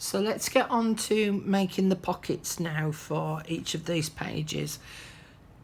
So let's get on to making the pockets now for each of these pages.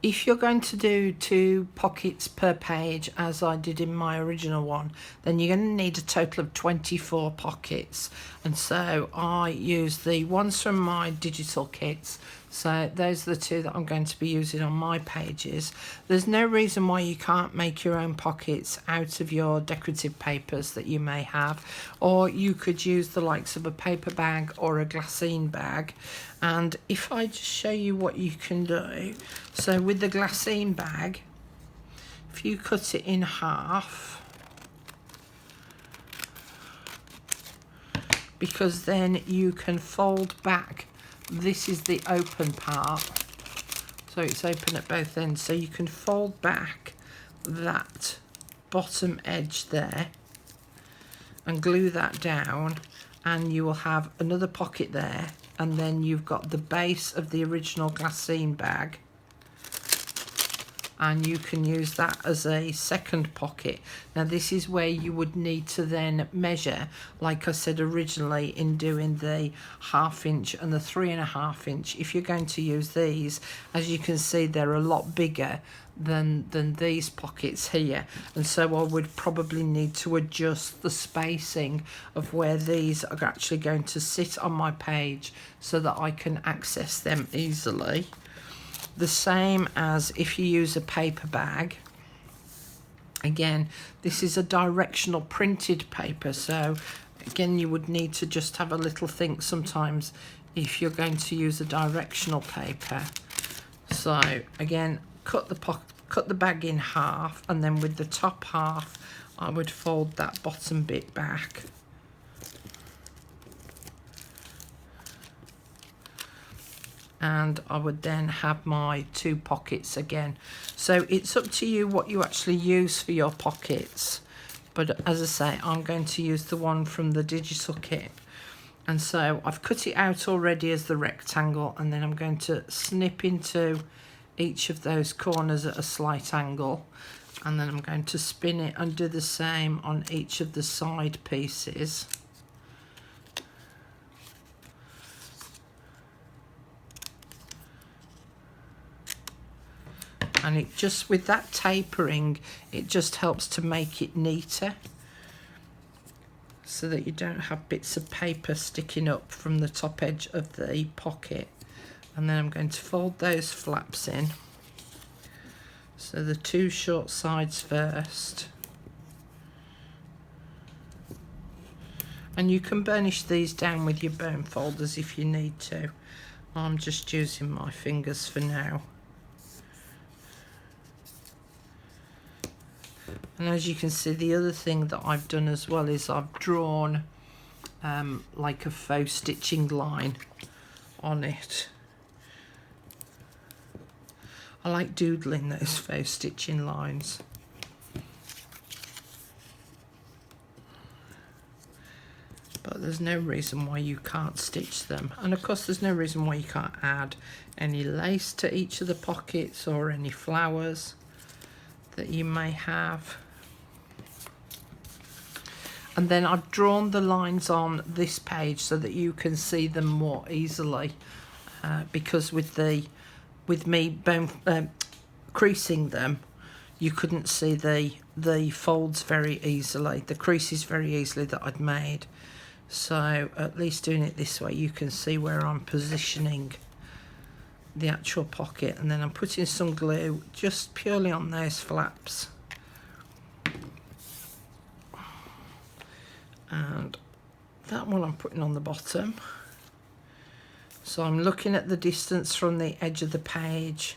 If you're going to do 2 pockets per page, as I did in my original one, then you're going to need a total of 24 pockets. And so I use the ones from my digital kits. So those are the 2 that I'm going to be using on my pages. There's no reason why you can't make your own pockets out of your decorative papers that you may have, or you could use the likes of a paper bag or a glassine bag. And if I just show you what you can do, so with the glassine bag, if you cut it in half, because then you can fold back. This is the open part, so it's open at both ends, so you can fold back that bottom edge there and glue that down, and you will have another pocket there, and then you've got the base of the original glassine bag, and you can use that as a second pocket. Now this is where you would need to then measure, like I said originally in doing the 1/2 inch and the 3.5 inch. If you're going to use these, as you can see, they're a lot bigger than these pockets here, and so I would probably need to adjust the spacing of where these are actually going to sit on my page so that I can access them easily. The same as if you use a paper bag. Again, this is a directional printed paper, so again you would need to just have a little think sometimes if you're going to use a directional paper. So again, cut the bag in half, and then with the top half I would fold that bottom bit back. And I would then have my 2 pockets again. So it's up to you what you actually use for your pockets. But as I say, I'm going to use the one from the digital kit. And so I've cut it out already as the rectangle, and then I'm going to snip into each of those corners at a slight angle. And then I'm going to spin it and do the same on each of the side pieces. And it just, with that tapering, it just helps to make it neater so that you don't have bits of paper sticking up from the top edge of the pocket. And then I'm going to fold those flaps in. So the 2 short sides first. And you can burnish these down with your bone folders if you need to. I'm just using my fingers for now. And as you can see, the other thing that I've done as well is I've drawn like a faux stitching line on it. I like doodling those faux stitching lines. But there's no reason why you can't stitch them. And of course there's no reason why you can't add any lace to each of the pockets or any flowers that you may have. And then I've drawn the lines on this page so that you can see them more easily, because with me creasing them, you couldn't see the folds very easily, the creases very easily that I'd made. So at least doing it this way, you can see where I'm positioning the actual pocket. And then I'm putting some glue just purely on those flaps. And that one I'm putting on the bottom. So I'm looking at the distance from the edge of the page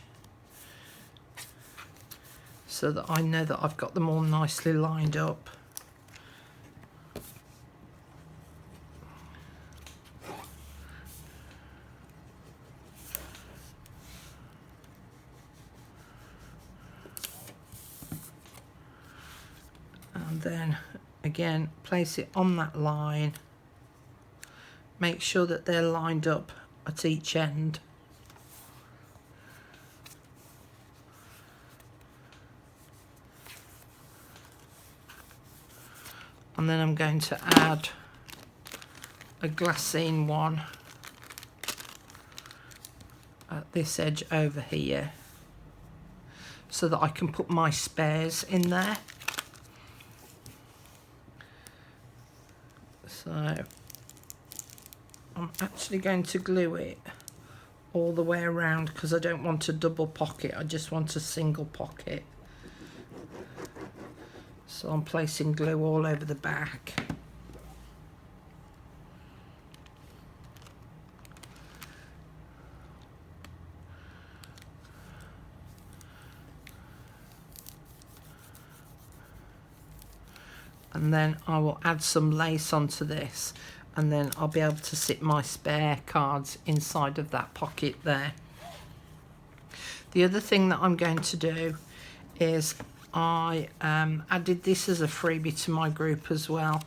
so that I know that I've got them all nicely lined up. And then again, place it on that line. Make sure that they're lined up at each end. And then I'm going to add a glassine one at this edge over here, so that I can put my spares in there. So I'm actually going to glue it all the way around because I don't want a double pocket, I just want a single pocket. So I'm placing glue all over the back. And then I will add some lace onto this, and then I'll be able to sit my spare cards inside of that pocket there. The other thing that I'm going to do is I added this as a freebie to my group as well,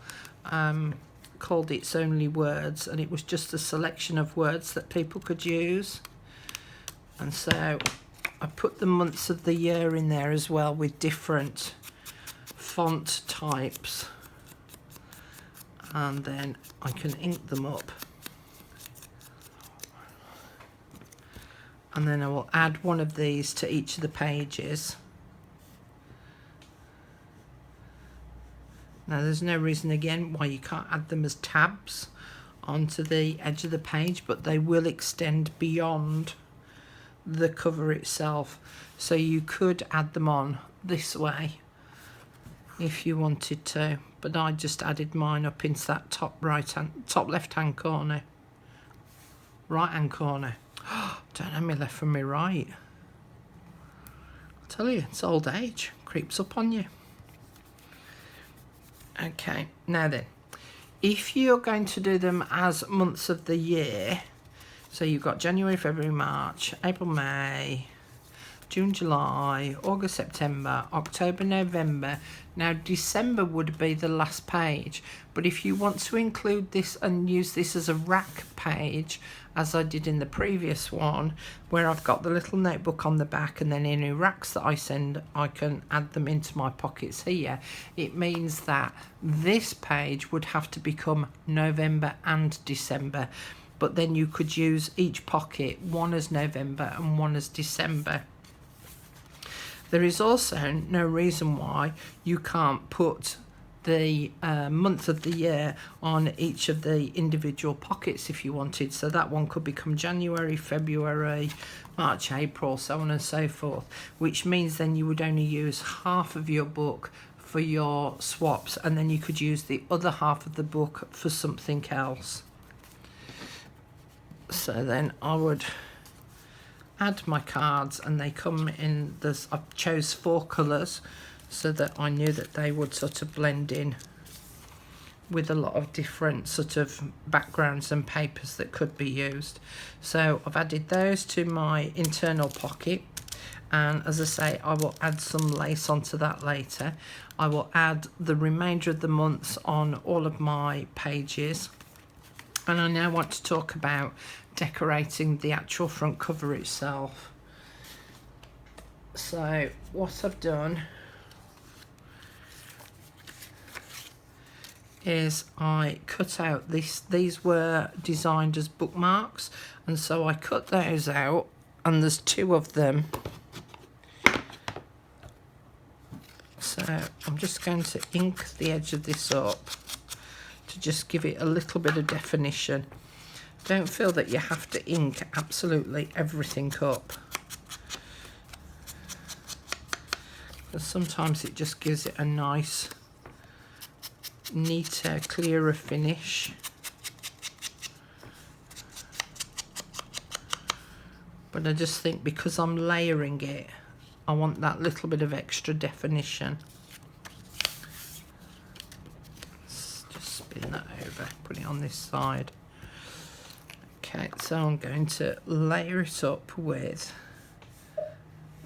called It's Only Words, and it was just a selection of words that people could use. And so I put the months of the year in there as well with different font types, and then I can ink them up, and then I will add one of these to each of the pages. Now there's no reason again why you can't add them as tabs onto the edge of the page, but they will extend beyond the cover itself, so you could add them on this way if you wanted to, but I just added mine up into that top left hand corner, right hand corner. Don't know me left from me right. I tell you, it's old age, creeps up on you. Okay, now then, if you're going to do them as months of the year, so you've got January, February, March, April, May, June, July, August, September, October, November. Now December would be the last page, but if you want to include this and use this as a rack page, as I did in the previous one, where I've got the little notebook on the back, and then any racks that I send, I can add them into my pockets here. It means that this page would have to become November and December, but then you could use each pocket, one as November and one as December. There is also no reason why you can't put the month of the year on each of the individual pockets if you wanted. So that one could become January, February, March, April, so on and so forth, which means then you would only use half of your book for your swaps, and then you could use the other half of the book for something else. So then I would add my cards, and they come in this. I chose 4 colours so that I knew that they would sort of blend in with a lot of different sort of backgrounds and papers that could be used. So I've added those to my internal pocket, and as I say, I will add some lace onto that later. I will add the remainder of the months on all of my pages, and I now want to talk about decorating the actual front cover itself. So what I've done is I cut out these were designed as bookmarks, and so I cut those out, and there's 2 of them. So I'm just going to ink the edge of this up to just give it a little bit of definition. Don't feel that you have to ink absolutely everything up, because sometimes it just gives it a nice, neater, clearer finish. But I just think because I'm layering it, I want that little bit of extra definition. Let's just spin that over, put it on this side. Okay, so I'm going to layer it up with,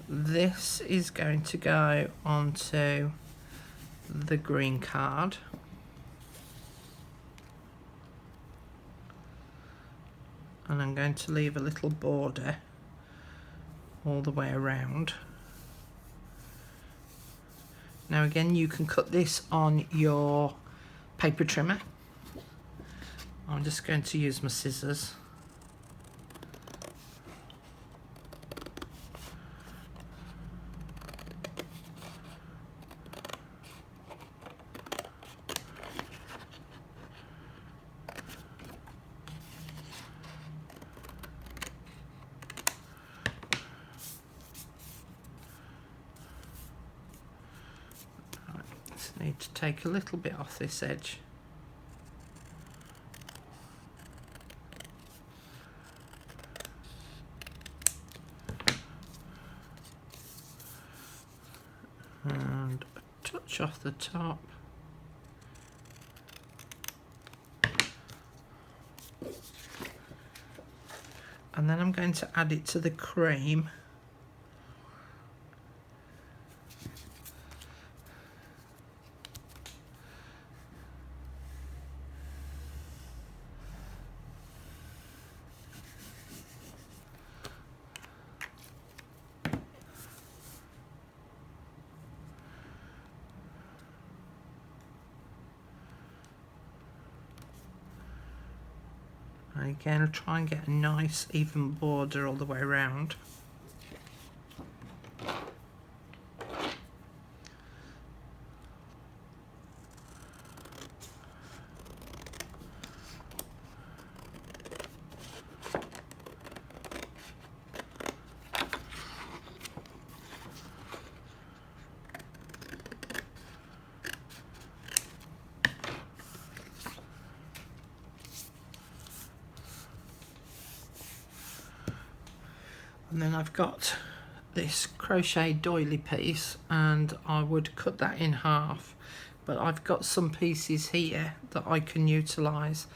this is going to go onto the green card. And I'm going to leave a little border all the way around. Now again, you can cut this on your paper trimmer. I'm just going to use my scissors. Just need to take a little bit off this edge. And a touch off the top. And then I'm going to add it to the cream. And again, I'll try and get a nice even border all the way around. And then I've got this crochet doily piece, and I would cut that in half, but I've got some pieces here that I can utilise,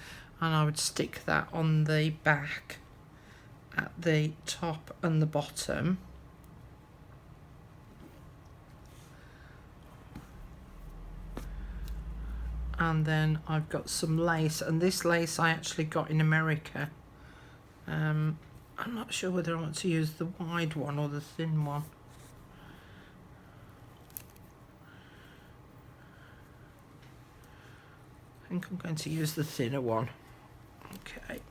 and I would stick that on the back at the top and the bottom. And then I've got some lace, and this lace I actually got in America. I'm not sure whether I want to use the wide one or the thin one. I think I'm going to use the thinner one. Okay.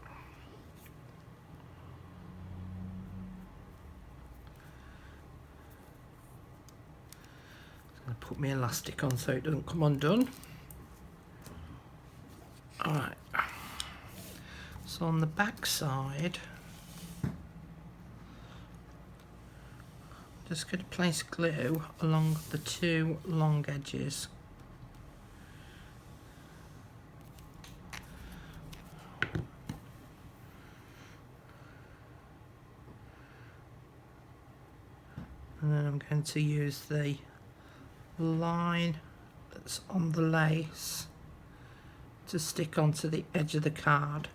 I'm going to put my elastic on so it doesn't come undone. Alright. So on the back side, just going to place glue along the two long edges. And then I'm going to use the line that's on the lace to stick onto the edge of the card.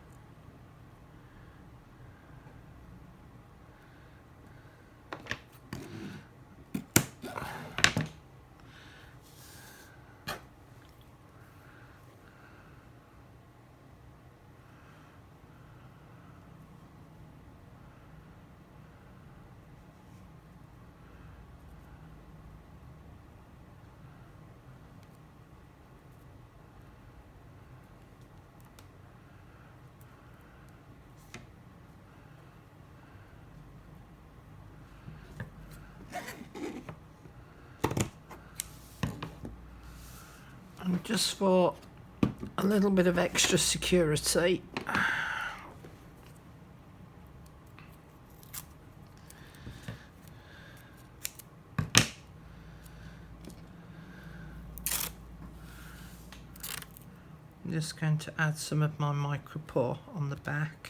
And just for a little bit of extra security, I'm just going to add some of my micro pour on the back.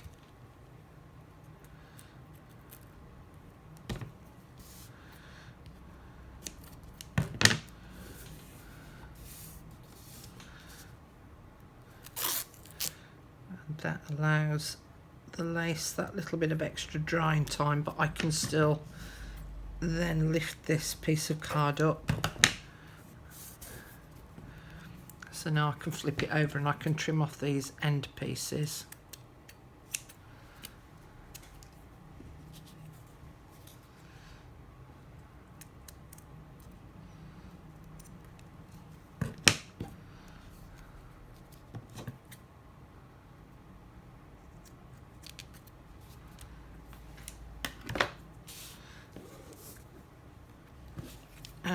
That allows the lace that little bit of extra drying time, but I can still then lift this piece of card up. So now I can flip it over and I can trim off these end pieces.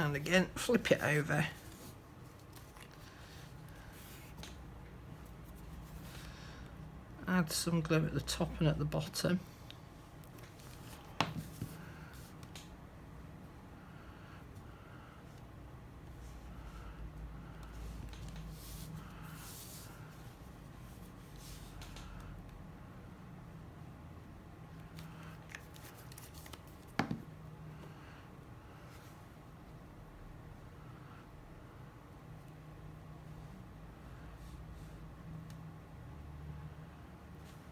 And again, flip it over. Add some glue at the top and at the bottom.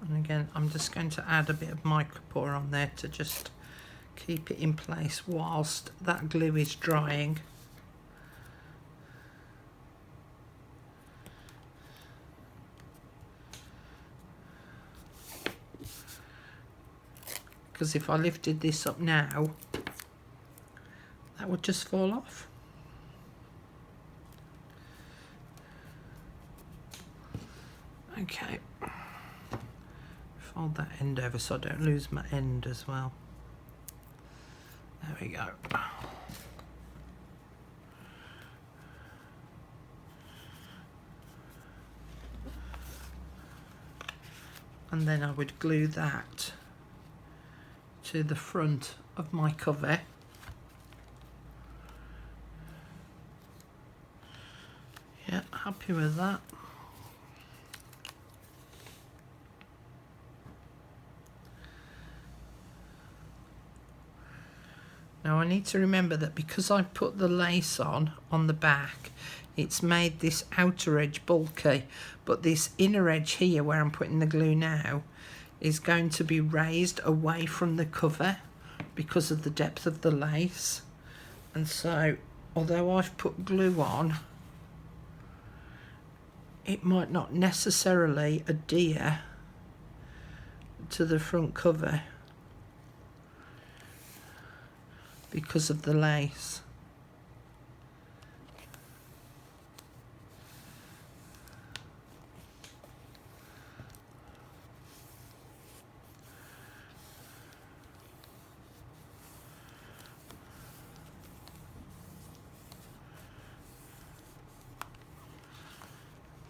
And again, I'm just going to add a bit of micropore on there to just keep it in place whilst that glue is drying. Because if I lifted this up now, that would just fall off. Okay. Fold that end over so I don't lose my end as well. There we go. And then I would glue that to the front of my cover. Yeah, happy with that. Now I need to remember that because I put the lace on the back, it's made this outer edge bulky, but this inner edge here where I'm putting the glue now is going to be raised away from the cover because of the depth of the lace. And so although I've put glue on, it might not necessarily adhere to the front cover because of the lace.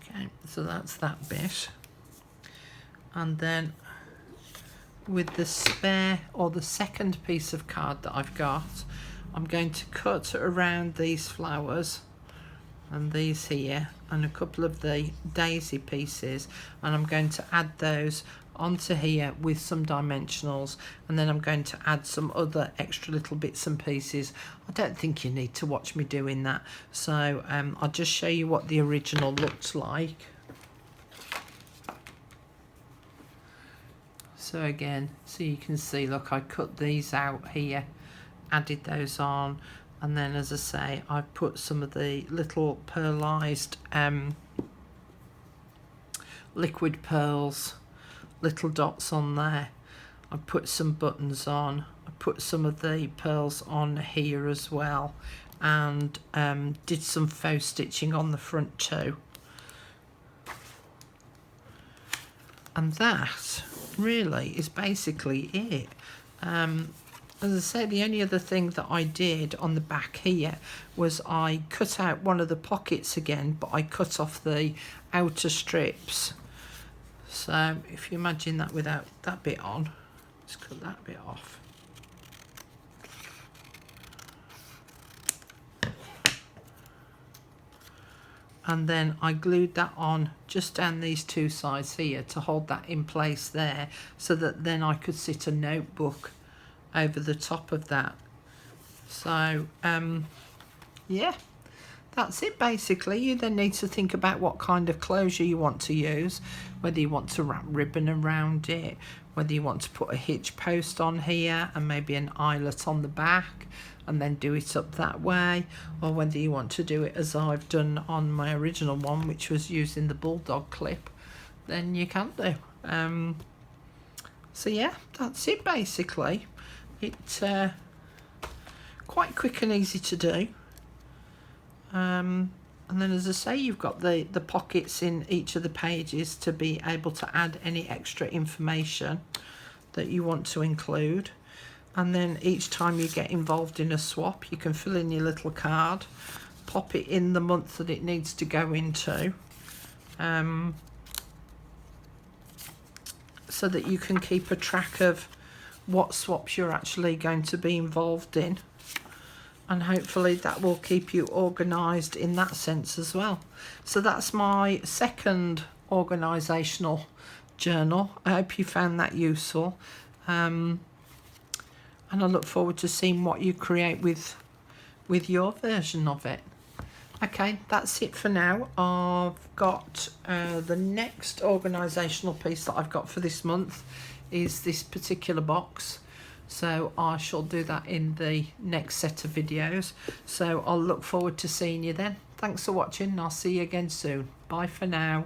Okay, so that's that bit. And then with the spare or the second piece of card that I've got, I'm going to cut around these flowers and these here and a couple of the daisy pieces, and I'm going to add those onto here with some dimensionals, and then I'm going to add some other extra little bits and pieces. I don't think you need to watch me doing that, so I'll just show you what the original looks like. So again, so you can see, look, I cut these out here, added those on, and then as I say, I put some of the little pearlized liquid pearls, little dots on there. I put some buttons on, I put some of the pearls on here as well, and did some faux stitching on the front too. And that really is basically it. As I say, the only other thing that I did on the back here was I cut out one of the pockets again, but I cut off the outer strips. So if you imagine that without that bit on, let's cut that bit off. And then I glued that on just down these two sides here to hold that in place there, so that then I could sit a notebook over the top of that. So yeah, that's it basically. You then need to think about what kind of closure you want to use, whether you want to wrap ribbon around it, whether you want to put a hitch post on here and maybe an eyelet on the back and then do it up that way, or whether you want to do it as I've done on my original one, which was using the bulldog clip, then you can do. So yeah, that's it basically. It's quite quick and easy to do. And then as I say, you've got the pockets in each of the pages to be able to add any extra information that you want to include. And then each time you get involved in a swap, you can fill in your little card, pop it in the month that it needs to go into, so that you can keep a track of what swaps you're actually going to be involved in. And hopefully that will keep you organised in that sense as well. So that's my second organisational journal. I hope you found that useful. And I look forward to seeing what you create with your version of it. Okay, that's it for now. I've got the next organisational piece that I've got for this month is this particular box. So I shall do that in the next set of videos. So I'll look forward to seeing you then. Thanks for watching and I'll see you again soon. Bye for now.